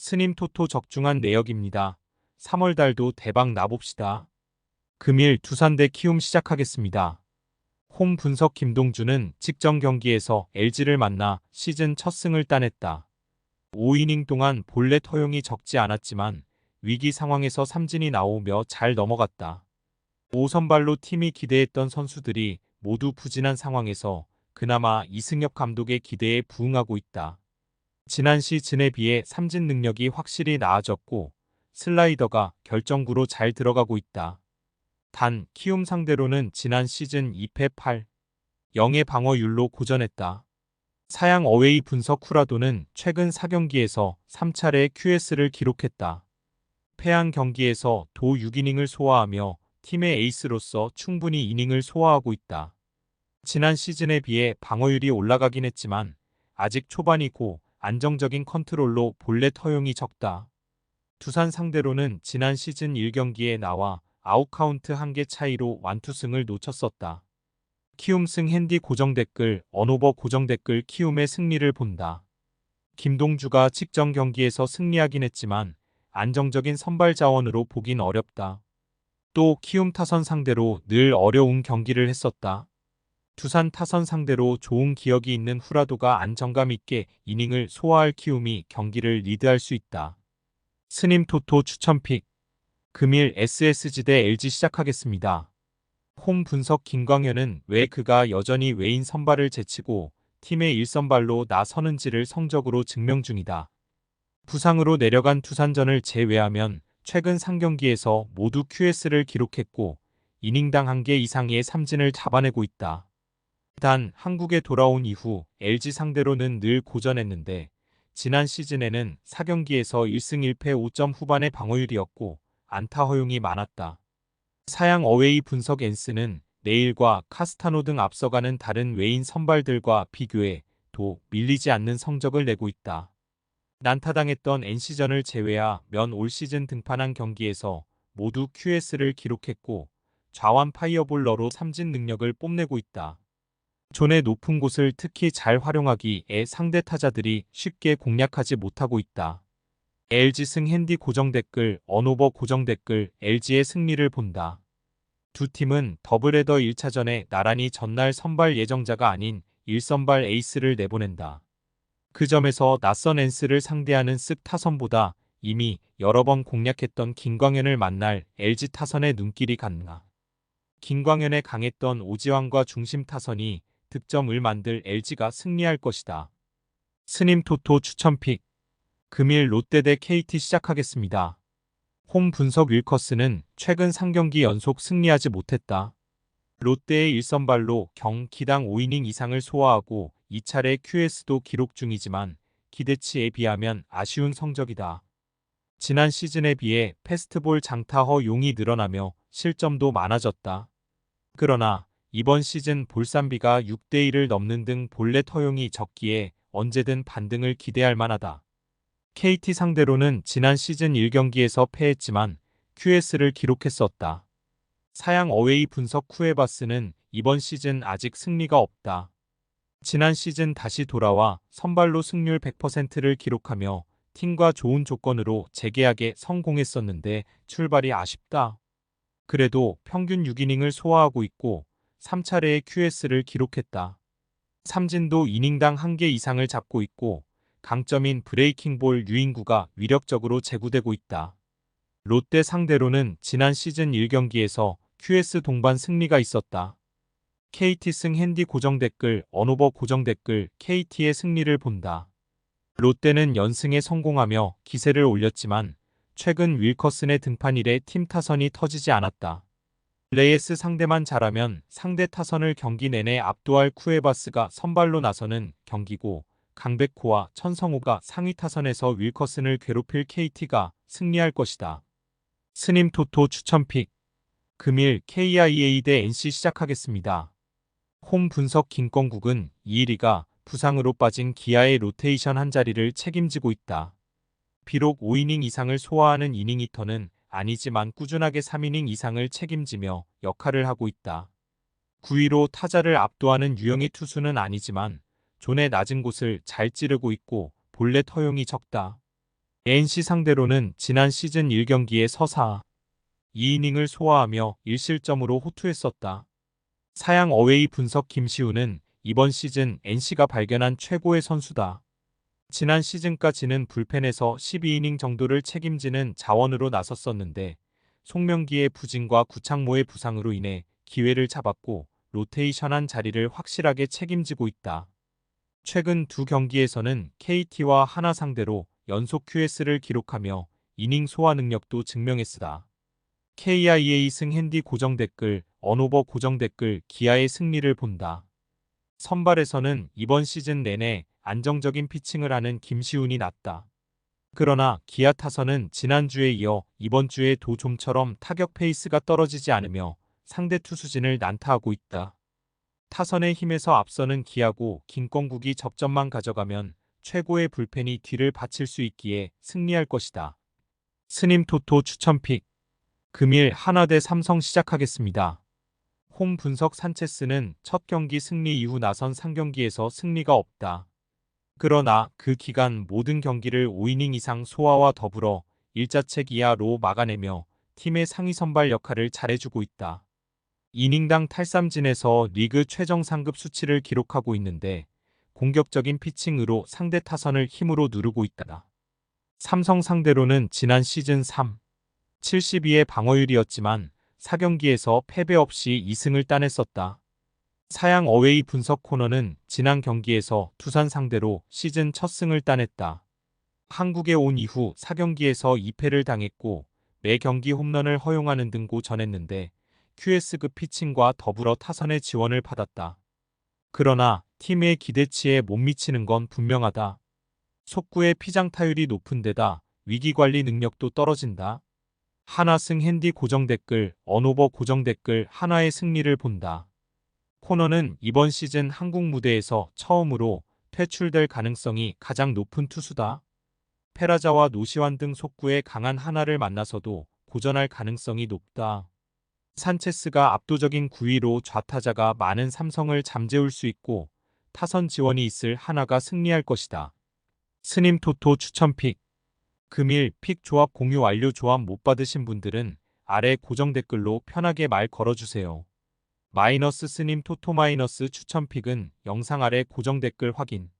스님 토토 적중한 내역입니다. 3월 달도 대박 나봅시다. 금일 두산 대 키움 시작하겠습니다. 홈 분석 김동주는 직전 경기에서 LG를 만나 시즌 첫 승을 따냈다. 5이닝 동안 볼넷 허용이 적지 않았지만 위기 상황에서 삼진이 나오며 잘 넘어갔다. 5선발로 팀이 기대했던 선수들이 모두 부진한 상황에서 그나마 이승엽 감독의 기대에 부응하고 있다. 지난 시즌에 비해 삼진 능력이 확실히 나아졌고 슬라이더가 결정구로 잘 들어가고 있다. 단 키움 상대로는 지난 시즌 2패 8, 0의 방어율로 고전했다. 사양 어웨이 분석 후라도는 최근 4경기에서 3차례 QS를 기록했다. 패한 경기에서 도 6이닝을 소화하며 팀의 에이스로서 충분히 이닝을 소화하고 있다. 지난 시즌에 비해 방어율이 올라가긴 했지만 아직 초반이고 안정적인 컨트롤로 볼넷 허용이 적다. 두산 상대로는 지난 시즌 1경기에 나와 아웃카운트 1개 차이로 완투승을 놓쳤었다. 키움승 핸디 고정 댓글 언오버 고정 댓글 키움의 승리를 본다. 김동주가 직전 경기에서 승리하긴 했지만 안정적인 선발 자원으로 보긴 어렵다. 또 키움 타선 상대로 늘 어려운 경기를 했었다. 두산 타선 상대로 좋은 기억이 있는 후라도가 안정감 있게 이닝을 소화할 키움이 경기를 리드할 수 있다. 스님 토토 추천픽 금일 SSG 대 LG 시작하겠습니다. 홈 분석 김광현은 왜 그가 여전히 외인 선발을 제치고 팀의 1선발로 나서는지를 성적으로 증명 중이다. 부상으로 내려간 두산전을 제외하면 최근 3경기에서 모두 QS를 기록했고 이닝당 1개 이상의 삼진을 잡아내고 있다. 단 한국에 돌아온 이후 LG 상대로는 늘 고전했는데 지난 시즌에는 4경기에서 1승 1패 5점 후반의 방어율이었고 안타 허용이 많았다. 사양 어웨이 분석 엔스는 네일과 카스타노 등 앞서가는 다른 외인 선발들과 비교해 도 밀리지 않는 성적을 내고 있다. 난타당했던 NC전을 제외하면 올 시즌 등판한 경기에서 모두 QS를 기록했고 좌완 파이어볼러로 삼진 능력을 뽐내고 있다. 존의 높은 곳을 특히 잘 활용하기에 상대 타자들이 쉽게 공략하지 못하고 있다. LG 승 핸디 고정 댓글 언오버 고정 댓글 LG의 승리를 본다. 두 팀은 더블헤더 1차전에 나란히 전날 선발 예정자가 아닌 1선발 에이스를 내보낸다. 그 점에서 낯선 엔스를 상대하는 쓱 타선보다 이미 여러 번 공략했던 김광현을 만날 LG 타선의 눈길이 갔나. 김광현의 강했던 오지환과 중심 타선이 득점을 만들 LG가 승리할 것이다. 스님 토토 추천픽 금일 롯데 대 KT 시작하겠습니다. 홈 분석 윌커스는 최근 3경기 연속 승리하지 못했다. 롯데의 1선발로 경기당 5이닝 이상을 소화하고 2차례 QS도 기록 중이지만 기대치에 비하면 아쉬운 성적이다. 지난 시즌에 비해 패스트볼 장타 허용이 늘어나며 실점도 많아졌다. 그러나 이번 시즌 볼쌈비가 6대1을 넘는 등 볼넷 허용이 적기에 언제든 반등을 기대할 만하다. KT 상대로는 지난 시즌 1경기에서 패했지만 QS를 기록했었다. 사양 어웨이 분석 쿠에바스는 이번 시즌 아직 승리가 없다. 지난 시즌 다시 돌아와 선발로 승률 100%를 기록하며 팀과 좋은 조건으로 재계약에 성공했었는데 출발이 아쉽다. 그래도 평균 6이닝을 소화하고 있고 3차례의 QS를 기록했다. 삼진도 이닝당 1개 이상을 잡고 있고 강점인 브레이킹볼 유인구가 위력적으로 제구되고 있다. 롯데 상대로는 지난 시즌 1경기에서 QS 동반 승리가 있었다. KT 승 핸디 고정 댓글 언오버 고정 댓글 KT의 승리를 본다. 롯데는 연승에 성공하며 기세를 올렸지만 최근 윌커슨의 등판 이래 팀 타선이 터지지 않았다. 레이스 상대만 잘하면 상대 타선을 경기 내내 압도할 쿠에바스가 선발로 나서는 경기고 강백호와 천성호가 상위 타선에서 윌커슨을 괴롭힐 KT가 승리할 것이다. 스님 토토 추천픽 금일 KIA 대 NC 시작하겠습니다. 홈 분석 김건국은 이일이가 부상으로 빠진 기아의 로테이션 한 자리를 책임지고 있다. 비록 5이닝 이상을 소화하는 이닝 히터는 아니지만 꾸준하게 3이닝 이상을 책임지며 역할을 하고 있다. 9위로 타자를 압도하는 유형의 투수는 아니지만 존의 낮은 곳을 잘 찌르고 있고 볼넷 허용이 적다. NC 상대로는 지난 시즌 1경기에 서사 2이닝을 소화하며 1실점으로 호투했었다. 사양 어웨이 분석 김시우는 이번 시즌 NC가 발견한 최고의 선수다. 지난 시즌까지는 불펜에서 12이닝 정도를 책임지는 자원으로 나섰었는데 송명기의 부진과 구창모의 부상으로 인해 기회를 잡았고 로테이션한 자리를 확실하게 책임지고 있다. 최근 두 경기에서는 KT와 하나 상대로 연속 QS를 기록하며 이닝 소화 능력도 증명했으다. KIA 승 핸디 고정 댓글, 언오버 고정 댓글 기아의 승리를 본다. 선발에서는 이번 시즌 내내 안정적인 피칭을 하는 김시훈이 났다. 그러나 기아 타선은 지난주에 이어 이번 주에도 좀처럼 타격 페이스가 떨어지지 않으며 상대 투수진을 난타하고 있다. 타선의 힘에서 앞서는 기아고 김건국이 접점만 가져가면 최고의 불펜이 뒤를 받칠 수 있기에 승리할 것이다. 스님 토토 추천픽. 금일 하나 대 삼성 시작하겠습니다. 홈 분석 산체스는 첫 경기 승리 이후 나선 3경기에서 승리가 없다. 그러나 그 기간 모든 경기를 5이닝 이상 소화와 더불어 일자책 이하로 막아내며 팀의 상위 선발 역할을 잘해주고 있다. 이닝당 탈삼진에서 리그 최정 상급 수치를 기록하고 있는데 공격적인 피칭으로 상대 타선을 힘으로 누르고 있다. 삼성 상대로는 지난 시즌 3, 72의 방어율이었지만 4경기에서 패배 없이 2승을 따냈었다. 사양 어웨이 분석 코너는 지난 경기에서 두산 상대로 시즌 첫 승을 따냈다. 한국에 온 이후 4경기에서 2패를 당했고 매 경기 홈런을 허용하는 등고 전했는데 QS급 피칭과 더불어 타선의 지원을 받았다. 그러나 팀의 기대치에 못 미치는 건 분명하다. 속구의 피장 타율이 높은 데다 위기관리 능력도 떨어진다. 하나승 핸디 고정 댓글, 언오버 고정 댓글 하나의 승리를 본다. 코너는 이번 시즌 한국 무대에서 처음으로 퇴출될 가능성이 가장 높은 투수다. 페라자와 노시환 등 속구에 강한 하나를 만나서도 고전할 가능성이 높다. 산체스가 압도적인 구위로 좌타자가 많은 삼성을 잠재울 수 있고 타선 지원이 있을 하나가 승리할 것이다. 스님 토토 추천픽. 금일 픽 조합 공유 완료. 조합 못 받으신 분들은 아래 고정 댓글로 편하게 말 걸어주세요. 마이너스 스님 토토 마이너스 추천픽은 영상 아래 고정 댓글 확인.